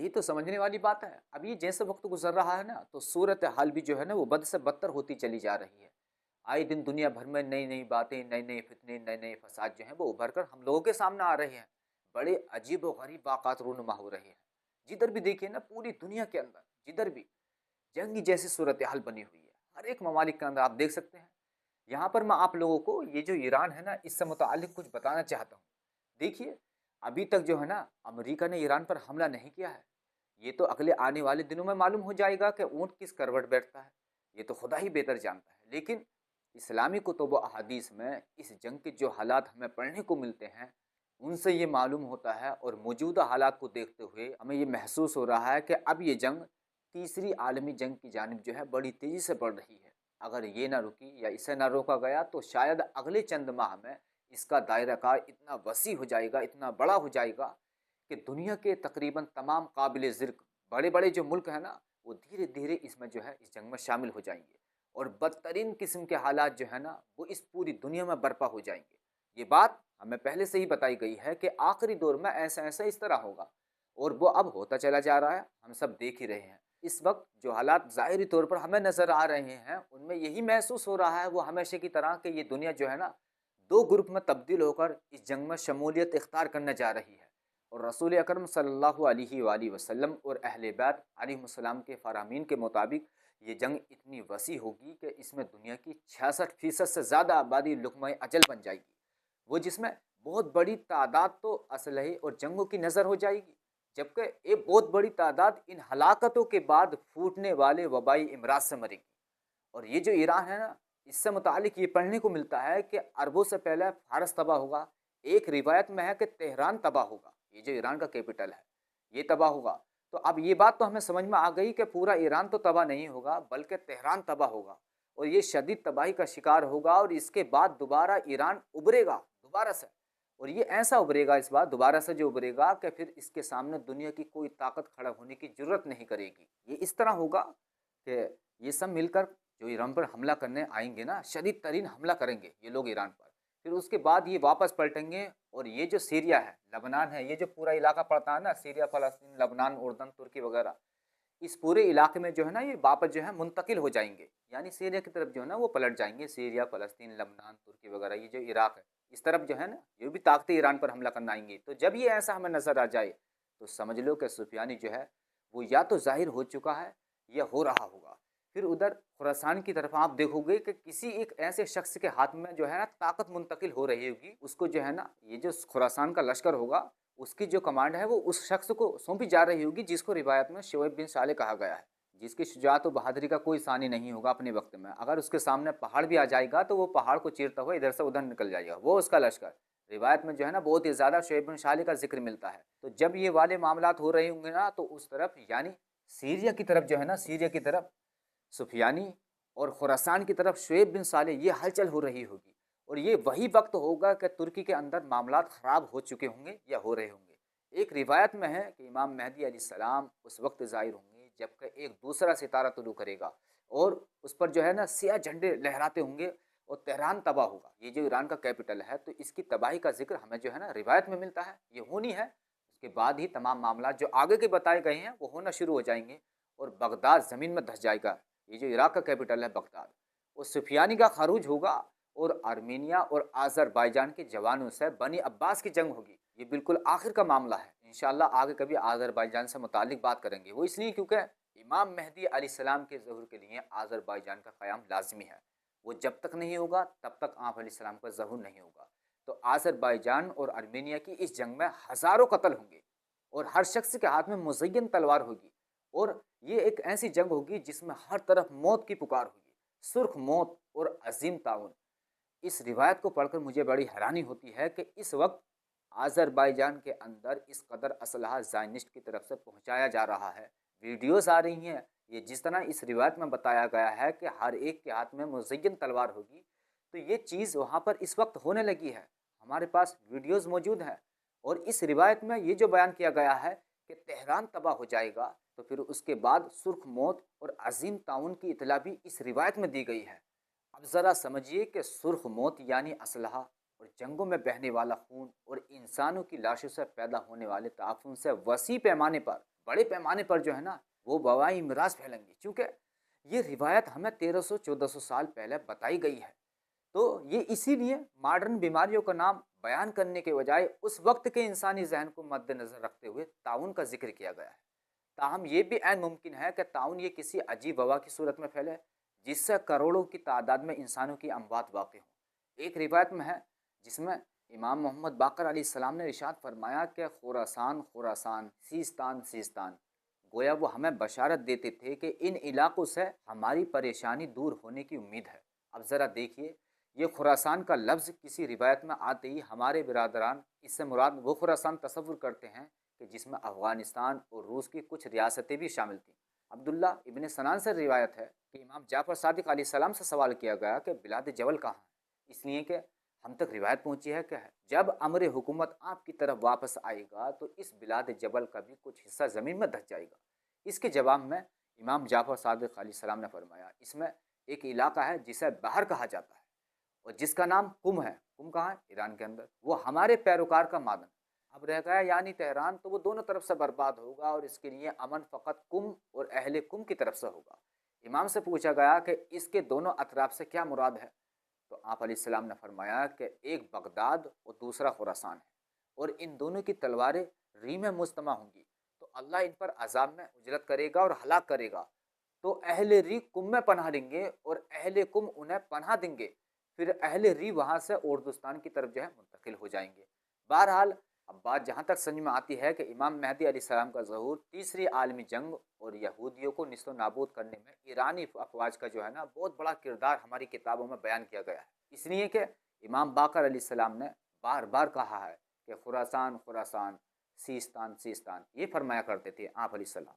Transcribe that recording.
यही तो समझने वाली बात है। अब ये जैसे वक्त गुजर रहा है ना, तो सूरत हाल भी जो है ना वो बद से बदतर होती चली जा रही है। आए दिन दुनिया भर में नई नई बातें, नए नए फितने, नए नए फसाद जो हैं वो उभर कर हम लोगों के सामने आ रहे हैं। बड़े अजीब व गरीब वाक़ात रूनुमा हो रहे हैं। जिधर भी देखिए ना, पूरी दुनिया के अंदर जिधर भी जंगी जैसी सूरत हाल बनी हुई है। हर एक ममालिक के अंदर आप देख सकते हैं। यहाँ पर मैं आप लोगों को ये जो ईरान है ना, इससे मुतालिक कुछ बताना चाहता हूँ। देखिए, अभी तक जो है ना, अमेरिका ने ईरान पर हमला नहीं किया है। ये तो अगले आने वाले दिनों में मालूम हो जाएगा कि ऊँट किस करवट बैठता है। ये तो खुदा ही बेहतर जानता है। लेकिन इस्लामी कुतुब व अहादीस में इस जंग के जो हालात हमें पढ़ने को मिलते हैं, उनसे ये मालूम होता है और मौजूदा हालात को देखते हुए हमें ये महसूस हो रहा है कि अब ये जंग तीसरी आलमी जंग की जानिब जो है बड़ी तेज़ी से बढ़ रही है। अगर ये ना रुकी या इसे ना रोका गया तो शायद अगले चंद माह में इसका दायरा कार इतना वसी हो जाएगा, इतना बड़ा हो जाएगा कि दुनिया के तकरीबन तमाम काबिल ज़िक्र बड़े-बड़े जो मुल्क हैं ना, वो धीरे-धीरे इसमें जो है इस जंग में शामिल हो जाएँगे और बदतरीन किस्म के हालात जो है ना, वो इस पूरी दुनिया में बर्पा हो जाएँगे। ये बात हमें पहले से ही बताई गई है कि आखिरी दौर में ऐसा-ऐसा इस तरह होगा और वो अब होता चला जा रहा है, हम सब देख ही रहे हैं। इस वक़्त जो हालात ज़ाहिरी तौर पर हमें नज़र आ रहे हैं, उनमें यही महसूस हो रहा है वो हमेशा की तरह कि ये दुनिया जो है ना, 2 ग्रुप में तब्दील होकर इस जंग में शमूलियत इख्तियार करने जा रही है। और रसूल अकरम सल्लल्लाहु अलैहि वसल्लम और अहले बैत अलैहिस्सलाम के फ़रामीन के मुताबिक ये जंग इतनी वसी होगी कि इसमें दुनिया की 66% से ज़्यादा आबादी लुक़्मा अजल बन जाएगी। वो जिसमें बहुत बड़ी तादाद तो असलहे और जंगों की नज़र हो जाएगी, जबकि एक बहुत बड़ी तादाद इन हलाकतों के बाद फूटने वाले वबाई इमराज से मरेगी। और ये जो ईरान है ना, इससे मुतालिक ये पढ़ने को मिलता है कि अरबों से पहले फारस तबाह होगा। एक रिवायत में है कि तेहरान तबाह होगा, ये जो ईरान का कैपिटल है, ये तबाह होगा। तो अब ये बात तो हमें समझ में आ गई कि पूरा ईरान तो तबाह नहीं होगा, बल्कि तेहरान तबाह होगा और ये शदीद तबाही का शिकार होगा और इसके बाद दोबारा ईरान उभरेगा, दोबारा से। और ये ऐसा उभरेगा इस बार दोबारा से जो उभरेगा कि फिर इसके सामने दुनिया की कोई ताकत खड़ा होने की ज़रूरत नहीं करेगी। ये इस तरह होगा कि ये सब मिलकर जो ईरान पर हमला करने आएंगे ना, शदीद तरीन हमला करेंगे ये लोग ईरान पर। फिर उसके बाद ये वापस पलटेंगे और ये जो सीरिया है, लबनान है, ये जो पूरा इलाका पड़ता है ना, सीरिया, फ़लस्तीन, लबनान, उर्दन, तुर्की वगैरह, इस पूरे इलाके में जो है ना ये वापस जो है मुंतकिल हो जाएंगे। यानी सीरिया की तरफ जो है ना वो पलट जाएंगे। सीरिया, फ़लस्तीन, लबनान, तुर्की वगैरह, ये जो इराक है, इस तरफ जो है ना ये भी ताकतें ईरान पर हमला करना आएंगी। तो जब ये ऐसा हमें नज़र आ जाए तो समझ लो कि सुफियानी जो है वो या तो ज़ाहिर हो चुका है या हो रहा होगा। फिर उधर खुरासान की तरफ आप देखोगे कि किसी एक ऐसे शख्स के हाथ में जो है ना ताकत मुंतकिल हो रही होगी। उसको जो है ना ये जो खुरासान का लश्कर होगा, उसकी जो कमांड है वो उस शख्स को सौंपी जा रही होगी जिसको रिवायत में शुएब बिन साले कहा गया है, जिसकी शुजाअत व बहादुरी का कोई सानी नहीं होगा अपने वक्त में। अगर उसके सामने पहाड़ भी आ जाएगा तो वो पहाड़ को चीरता हुआ इधर से उधर निकल जाएगा, वो उसका लश्कर। रिवायत में जो है ना बहुत ही ज़्यादा शुएब बिन साले का जिक्र मिलता है। तो जब ये वाले मामलात हो रहे होंगे ना, तो उस तरफ यानी सीरिया की तरफ जो है ना, सीरिया की तरफ सुफियानी और खुरासान की तरफ शुएब बिन साले ये हलचल हो रही होगी। और ये वही वक्त होगा कि तुर्की के अंदर मामलात ख़राब हो चुके होंगे या हो रहे होंगे। एक रिवायत में है कि इमाम मेहदी अलैहिस्सलाम उस वक्त ज़ाहिर होंगे जबकि एक दूसरा सितारा तुलू करेगा और उस पर जो है ना सिया झंडे लहराते होंगे और तेहरान तबाह होगा। ये जो ईरान का कैपिटल है, तो इसकी तबाही का जिक्र हमें जो है ना रिवायत में मिलता है, ये होनी है। उसके बाद ही तमाम मामला जो आगे के बताए गए हैं वो होना शुरू हो जाएंगे और बगदाद ज़मीन में धस जाएगा। ये जो इराक का कैपिटल है बगदाद, वो सुफियानी का खरूज होगा और आर्मीनिया और आज़रबाईजान के जवानों से बनी अब्बास की जंग होगी। ये बिल्कुल आखिर का मामला है। इंशाअल्लाह आगे कभी आज़रबाईजान से मुतालिक बात करेंगे। वो इसलिए क्योंकि इमाम मेहदी अलैहिस्सलाम के ज़हूर के लिए आज़रबाईजान का क़याम लाज़मी है। वो जब तक नहीं होगा तब तक आप अलैहिस्सलाम का ज़हूर नहीं होगा। तो आज़रबाईजान और आर्मीनिया की इस जंग में हज़ारों कत्ल होंगे और हर शख्स के हाथ में मुज़य्यन तलवार होगी और ये एक ऐसी जंग होगी जिसमें हर तरफ मौत की पुकार होगी, सुर्ख मौत और अजीम ताउन। इस रिवायत को पढ़कर मुझे बड़ी हैरानी होती है कि इस वक्त आज़रबाईजान के अंदर इस कदर असलहा ज़ायनिस्ट की तरफ से पहुंचाया जा रहा है। वीडियोस आ रही हैं, ये जिस तरह इस रिवायत में बताया गया है कि हर एक के हाथ में मुज़य्यन तलवार होगी, तो ये चीज़ वहाँ पर इस वक्त होने लगी है। हमारे पास वीडियोस मौजूद हैं और इस रिवायत में ये जो बयान किया गया है कि तेहरान तबाह हो जाएगा, तो फिर उसके बाद सुर्ख मौत और अजीम ताउन की इतला भी इस रिवायत में दी गई है। अब ज़रा समझिए कि सुर्ख मौत यानी असलहा और जंगों में बहने वाला खून और इंसानों की लाशों से पैदा होने वाले ताफून से वसी पैमाने पर बड़े पैमाने पर जो है ना वो वबाई मिराज फैलेंगी, क्योंकि ये रिवायत हमें 1300-1400 साल पहले बताई गई है। तो ये इसीलिए मॉडर्न बीमारियों का नाम बयान करने के बजाय उस वक्त के इंसानी जहन को मद्देनजर रखते हुए ताउन का जिक्र किया गया है। ताहम ये भी ऐन मुमकिन है कि ताउन ये किसी अजीब वबा की सूरत में फैले जिससे करोड़ों की तादाद में इंसानों की अमवात वाक़ हों। एक रिवायत में है जिसमें इमाम मोहम्मद बाकर अलैहिस्सलाम ने इरशाद फरमाया कि खुरासान खुरासान, सीस्तान सीस्तान, गोया वो हमें बशारत देते थे कि इन इलाकों से हमारी परेशानी दूर होने की उम्मीद है। अब ज़रा देखिए, ये खुरासान का लफ्ज़ किसी रिवायत में आते ही हमारे बिरादरान इससे मुराद वो खुरासान तसव्वुर करते हैं कि जिसमें अफ़गानिस्तान और रूस की कुछ रियासतें भी शामिल थीं। अब्दुल्ला इब्न सनान से रिवायत है कि इमाम जाफ़र सादिक अलैहिस्सलाम से सवाल किया गया कि बिलाद जबल कहाँ है, इसलिए कि हम तक रिवायत पहुँची है कि जब अमर हुकूमत आपकी तरफ वापस आएगा तो इस बिलाद जबल का भी कुछ हिस्सा ज़मीन में धस जाएगा। इसके जवाब में इमाम जाफ़र सादिक अलैहिस्सलाम ने फरमाया, इसमें एक इलाका है जिसे बहर कहा जाता है और जिसका नाम कुम है। कुम कहाँ है? ईरान के अंदर। वो हमारे पैरोकार का मादन अब रह गया यानी तेहरान, तो वो दोनों तरफ से बर्बाद होगा और इसके लिए अमन फ़कत कुम और अहले कुम की तरफ से होगा। इमाम से पूछा गया कि इसके दोनों अतराफ से क्या मुराद है, तो आप अलैहिस्सलाम ने फरमाया कि एक बगदाद और दूसरा खुरासान है और इन दोनों की तलवारें री में मुज्तमा होंगी, तो अल्लाह इन पर अजाब में उजरत करेगा और हलाक करेगा। तो अहले री कुम में पनाह लेंगे और अहले कुम उन्हें पनाह देंगे, फिर अहले री वहाँ से उर्दुस्तान की तरफ जो है मुंतकिल हो जाएंगे। बहरहाल अब बात जहाँ तक समझ में आती है कि इमाम मेहदी अलैहिस्सलाम का ज़हूर तीसरी आलमी जंग और यहूदियों को निस्तो नाबूद करने में ईरानी अफवाज का जो है ना बहुत बड़ा किरदार हमारी किताबों में बयान किया गया है। इसलिए कि इमाम बाकर अलैहिस्सलाम ने बार बार कहा है कि खुरासान खुरासान, सीस्तान सीस्तान, ये फरमाया करते थे आप अलैहिस्सलाम।